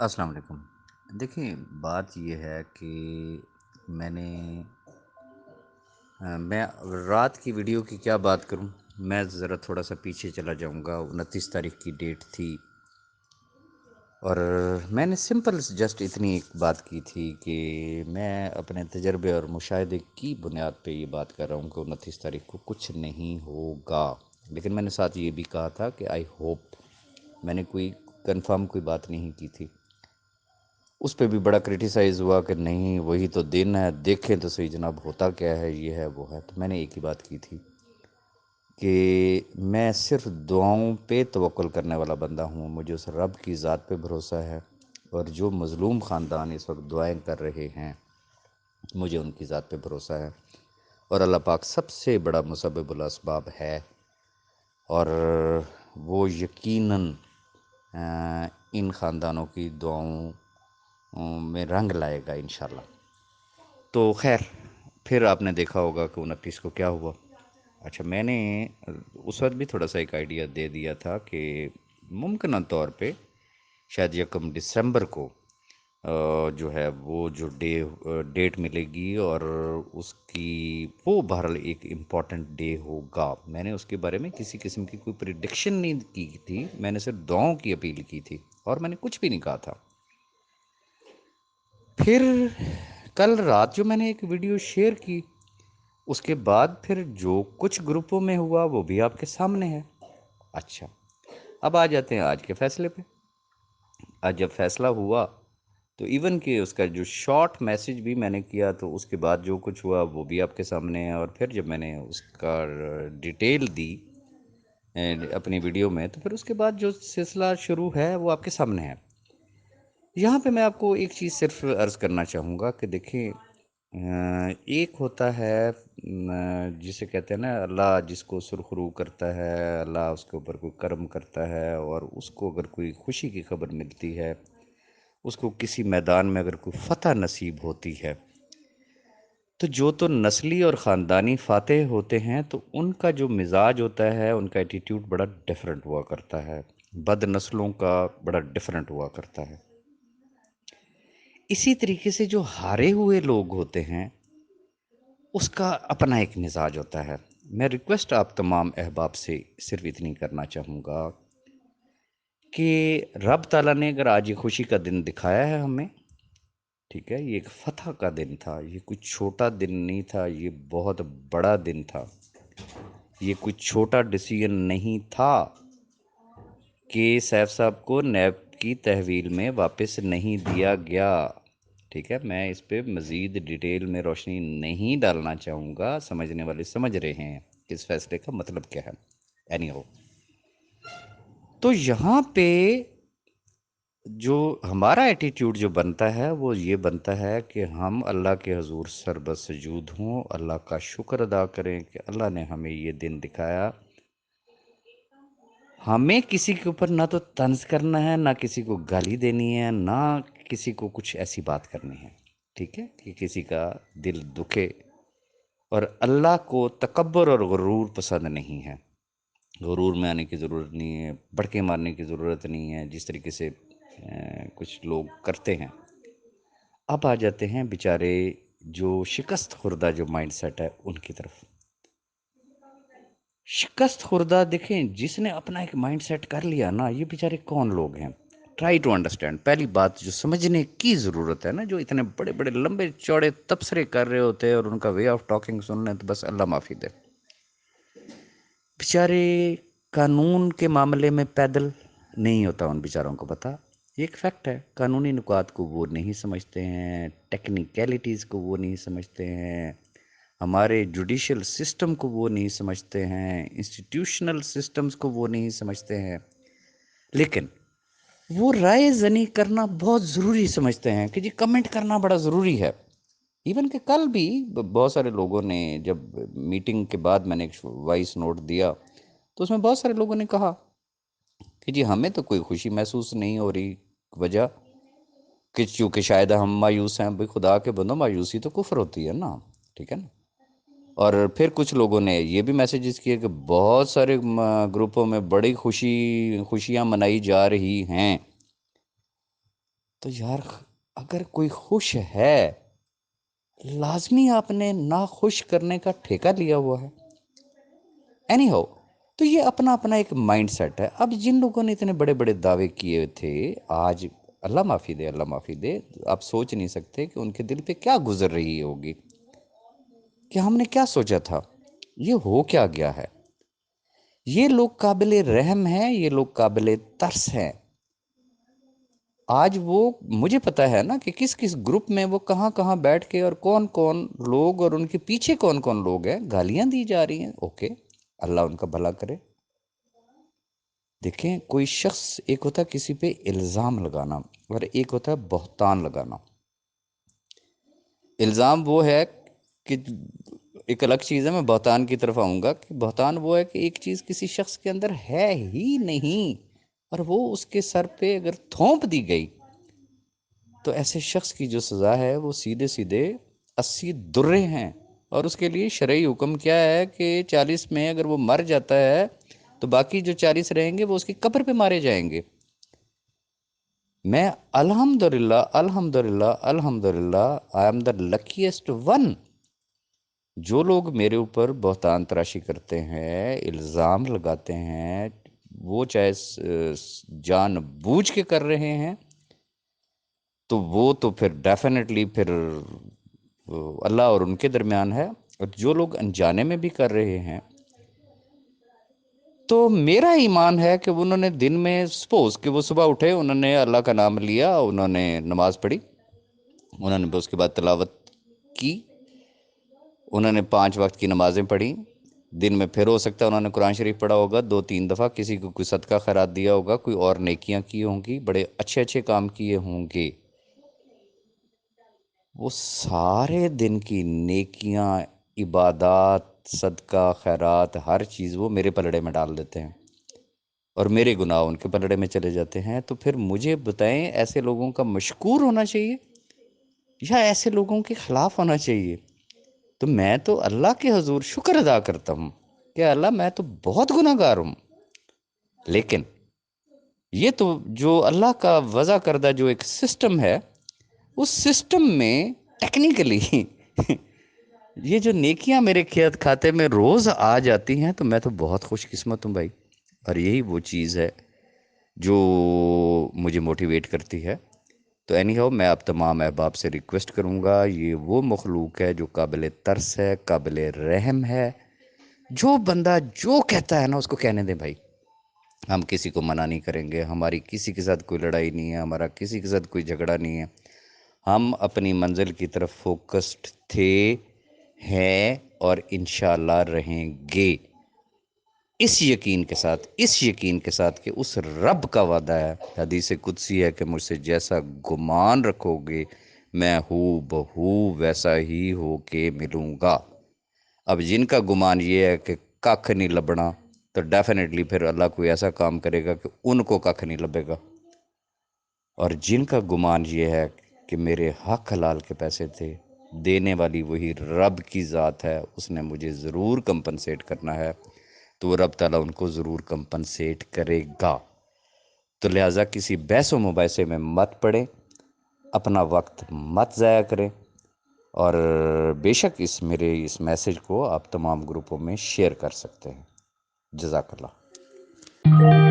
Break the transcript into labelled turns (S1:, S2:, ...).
S1: السلام علیکم۔ دیکھیں، بات یہ ہے کہ میں نے میں رات کی ویڈیو کی کیا بات کروں۔ میں ذرا تھوڑا سا پیچھے چلا جاؤں گا۔ 29 تاریخ کی ڈیٹ تھی اور میں نے سمپل جسٹ اتنی ایک بات کی تھی کہ میں اپنے تجربے اور مشاہدے کی بنیاد پہ یہ بات کر رہا ہوں کہ 29 تاریخ کو کچھ نہیں ہوگا، لیکن میں نے ساتھ یہ بھی کہا تھا کہ آئی ہوپ۔ میں نے کوئی کنفرم کوئی بات نہیں کی تھی۔ اس پہ بھی بڑا کرٹیسائز ہوا کہ نہیں وہی تو دن ہے، دیکھیں تو صحیح جناب ہوتا کیا ہے، یہ ہے وہ ہے۔ تو میں نے ایک ہی بات کی تھی کہ میں صرف دعاؤں پہ توکل کرنے والا بندہ ہوں، مجھے اس رب کی ذات پہ بھروسہ ہے، اور جو مظلوم خاندان اس وقت دعائیں کر رہے ہیں مجھے ان کی ذات پہ بھروسہ ہے، اور اللہ پاک سب سے بڑا مسبب الاسباب ہے، اور وہ یقیناً ان خاندانوں کی دعاؤں میں رنگ لائے گا انشاءاللہ۔ تو خیر، پھر آپ نے دیکھا ہوگا کہ 29 کو کیا ہوا۔ اچھا، میں نے اس وقت بھی تھوڑا سا ایک آئیڈیا دے دیا تھا کہ ممکنہ طور پہ شاید 1 دسمبر کو جو ہے وہ جو ڈیٹ ملے گی، اور اس کی وہ بہرحال ایک امپورٹنٹ ڈے ہوگا۔ میں نے اس کے بارے میں کسی قسم کی کوئی پریڈکشن نہیں کی تھی، میں نے صرف دعاؤں کی اپیل کی تھی، اور میں نے کچھ بھی نہیں کہا تھا۔ پھر کل رات جو میں نے ایک ویڈیو شیئر کی، اس کے بعد پھر جو کچھ گروپوں میں ہوا وہ بھی آپ کے سامنے ہے۔ اچھا، اب آ جاتے ہیں آج کے فیصلے پہ۔ آج جب فیصلہ ہوا تو ایون کہ اس کا جو شارٹ میسج بھی میں نے کیا، تو اس کے بعد جو کچھ ہوا وہ بھی آپ کے سامنے ہے، اور پھر جب میں نے اس کا ڈیٹیل دی اپنی ویڈیو میں، تو پھر اس کے بعد جو سلسلہ شروع ہے وہ آپ کے سامنے ہے۔ یہاں پہ میں آپ کو ایک چیز صرف عرض کرنا چاہوں گا کہ دیکھیں، ایک ہوتا ہے جسے کہتے ہیں نا، اللہ جس کو سرخرو کرتا ہے، اللہ اس کے اوپر کوئی کرم کرتا ہے، اور اس کو اگر کوئی خوشی کی خبر ملتی ہے، اس کو کسی میدان میں اگر کوئی فتح نصیب ہوتی ہے، تو جو تو نسلی اور خاندانی فاتح ہوتے ہیں تو ان کا جو مزاج ہوتا ہے، ان کا ایٹیٹیوڈ بڑا ڈیفرنٹ ہوا کرتا ہے، بد نسلوں کا بڑا ڈیفرنٹ ہوا کرتا ہے۔ اسی طریقے سے جو ہارے ہوئے لوگ ہوتے ہیں اس کا اپنا ایک مزاج ہوتا ہے۔ میں ریکویسٹ آپ تمام احباب سے صرف اتنی کرنا چاہوں گا کہ رب تعالیٰ نے اگر آج یہ خوشی کا دن دکھایا ہے ہمیں، ٹھیک ہے، یہ ایک فتح کا دن تھا، یہ کوئی چھوٹا دن نہیں تھا، یہ بہت بڑا دن تھا، یہ کوئی چھوٹا ڈیسیژن نہیں تھا کہ سیف صاحب کو نیب کی تحویل میں واپس نہیں دیا گیا۔ ٹھیک ہے، میں اس پہ مزید ڈیٹیل میں روشنی نہیں ڈالنا چاہوں گا، سمجھنے والے سمجھ رہے ہیں کہ اس فیصلے کا مطلب کیا ہے۔ اینی ہو، تو یہاں پہ جو ہمارا ایٹیٹیوڈ جو بنتا ہے وہ یہ بنتا ہے کہ ہم اللہ کے حضور سجود ہوں، اللہ کا شکر ادا کریں کہ اللہ نے ہمیں یہ دن دکھایا۔ ہمیں کسی کے اوپر نہ تو طنز کرنا ہے، نہ کسی کو گالی دینی ہے، نہ کسی کو کچھ ایسی بات کرنی ہے، ٹھیک ہے، کہ کسی کا دل دکھے۔ اور اللہ کو تکبر اور غرور پسند نہیں ہے۔ غرور میں آنے کی ضرورت نہیں ہے، بڑکے مارنے کی ضرورت نہیں ہے، جس طریقے سے کچھ لوگ کرتے ہیں۔ اب آ جاتے ہیں بیچارے جو شکست خوردہ جو مائنڈ سیٹ ہے ان کی طرف۔ شکست خوردہ، دیکھیں، جس نے اپنا ایک مائنڈ سیٹ کر لیا نا، یہ بیچارے کون لوگ ہیں؟ Try to understand. پہلی بات جو سمجھنے کی ضرورت ہے نا، جو اتنے بڑے بڑے لمبے چوڑے تبصرے کر رہے ہوتے ہیں اور ان کا وے آف ٹاکنگ سن لیں تو بس اللہ معافی دے۔ بیچارے قانون کے معاملے میں پیدل نہیں ہوتا ان بیچاروں کو پتہ۔ یہ ایک فیکٹ ہے، قانونی نکات کو وہ نہیں سمجھتے ہیں، ٹیکنیکیلٹیز کو وہ نہیں سمجھتے ہیں، ہمارے جوڈیشل سسٹم کو وہ نہیں سمجھتے ہیں، انسٹیٹیوشنل سسٹمز کو وہ نہیں سمجھتے ہیں، لیکن وہ رائے زنی کرنا بہت ضروری سمجھتے ہیں کہ جی کمنٹ کرنا بڑا ضروری ہے۔ ایون کہ کل بھی بہت سارے لوگوں نے، جب میٹنگ کے بعد میں نے ایک وائس نوٹ دیا تو اس میں بہت سارے لوگوں نے کہا کہ جی ہمیں تو کوئی خوشی محسوس نہیں ہو رہی، وجہ کہ چونکہ شاید ہم مایوس ہیں۔ بھئی خدا کے بندوں، مایوسی تو کفر ہوتی ہے نا، ٹھیک ہے نا۔ اور پھر کچھ لوگوں نے یہ بھی میسیجز کیے کہ بہت سارے گروپوں میں بڑی خوشیاں منائی جا رہی ہیں۔ تو یار اگر کوئی خوش ہے، لازمی آپ نے ناخوش کرنے کا ٹھیکہ لیا ہوا ہے. اینی ہاؤ، تو یہ اپنا اپنا ایک مائنڈ سیٹ ہے. اب جن لوگوں نے اتنے بڑے بڑے دعوے کیے تھے، آج اللہ معافی دے، اللہ معافی دے، آپ سوچ نہیں سکتے کہ ان کے دل پہ کیا گزر رہی ہوگی، کہ ہم نے کیا سوچا تھا، یہ ہو کیا گیا ہے. یہ لوگ قابل رحم ہیں، یہ لوگ قابل ترس ہیں. آج وہ مجھے پتا ہے نا کہ کس کس گروپ میں وہ کہاں کہاں بیٹھ کے، اور کون کون لوگ اور ان کے پیچھے کون کون لوگ ہیں، گالیاں دی جا رہی ہیں. اوکے، اللہ ان کا بھلا کرے. دیکھیں، کوئی شخص، ایک ہوتا ہے کسی پہ الزام لگانا اور ایک ہوتا ہے بہتان لگانا. الزام وہ ہے کہ ایک الگ چیز ہے، میں بہتان کی طرف آؤں گا، کہ بہتان وہ ہے کہ ایک چیز کسی شخص کے اندر ہے ہی نہیں اور وہ اس کے سر پہ اگر تھونپ دی گئی تو ایسے شخص کی جو سزا ہے وہ سیدھے سیدھے 80 درے ہیں. اور اس کے لیے شرعی حکم کیا ہے کہ 40 میں اگر وہ مر جاتا ہے تو باقی جو 40 رہیں گے وہ اس کی قبر پہ مارے جائیں گے. میں الحمدللہ الحمدللہ الحمدللہ آئی ایم دا لکیسٹ ون. جو لوگ میرے اوپر بہتان تراشی کرتے ہیں، الزام لگاتے ہیں، وہ چاہے جان بوجھ کے کر رہے ہیں، تو وہ تو پھر ڈیفینیٹلی پھر اللہ اور ان کے درمیان ہے. اور جو لوگ انجانے میں بھی کر رہے ہیں، تو میرا ایمان ہے کہ انہوں نے دن میں سپوز کہ وہ صبح اٹھے، انہوں نے اللہ کا نام لیا، انہوں نے نماز پڑھی، انہوں نے اس کے بعد تلاوت کی، انہوں نے 5 وقت کی نمازیں پڑھی. دن میں پھر ہو سکتا ہے انہوں نے قرآن شریف پڑھا ہوگا 2-3 دفعہ، کسی کو کوئی صدقہ خیرات دیا ہوگا، کوئی اور نیکیاں کی ہوں گی، بڑے اچھے اچھے کام کیے ہوں گے. وہ سارے دن کی نیکیاں، عبادات، صدقہ خیرات، ہر چیز وہ میرے پلڑے میں ڈال دیتے ہیں اور میرے گناہ ان کے پلڑے میں چلے جاتے ہیں. تو پھر مجھے بتائیں، ایسے لوگوں کا مشکور ہونا چاہیے یا ایسے لوگوں کے خلاف ہونا چاہیے؟ تو میں تو اللہ کے حضور شکر ادا کرتا ہوں کہ اللہ میں تو بہت گناہ گار ہوں، لیکن یہ تو جو اللہ کا وضع کردہ جو ایک سسٹم ہے، اس سسٹم میں ٹیکنیکلی یہ جو نیکیاں میرے کھاتے میں روز آ جاتی ہیں، تو میں تو بہت خوش قسمت ہوں بھائی. اور یہی وہ چیز ہے جو مجھے موٹیویٹ کرتی ہے. تو اینی ہاؤ، میں اب تمام احباب سے ریکویسٹ کروں گا، یہ وہ مخلوق ہے جو قابل ترس ہے، قابل رحم ہے. جو بندہ جو کہتا ہے نا اس کو کہنے دیں بھائی. ہم کسی کو منع نہیں کریں گے، ہماری کسی کے ساتھ کوئی لڑائی نہیں ہے، ہمارا کسی کے ساتھ کوئی جھگڑا نہیں ہے. ہم اپنی منزل کی طرف فوکسڈ تھے، ہیں اور انشاءاللہ رہیں گے، اس یقین کے ساتھ کہ اس رب کا وعدہ ہے، حدیث قدسی ہے کہ مجھ سے جیسا گمان رکھو گے میں ہو بہو ویسا ہی ہو کے ملوں گا. اب جن کا گمان یہ ہے کہ ککھ نہیں لبنا، تو ڈیفینیٹلی پھر اللہ کوئی ایسا کام کرے گا کہ ان کو ککھ نہیں لبے گا. اور جن کا گمان یہ ہے کہ میرے حق حلال کے پیسے تھے، دینے والی وہی رب کی ذات ہے، اس نے مجھے ضرور کمپنسیٹ کرنا ہے، تو وہ رب تعالیٰ ان کو ضرور کمپنسیٹ کرے گا. تو لہٰذا کسی بحث و مباحثے میں مت پڑیں، اپنا وقت مت ضائع کریں، اور بے شک میرے اس میسیج کو آپ تمام گروپوں میں شیئر کر سکتے ہیں. جزاک اللہ.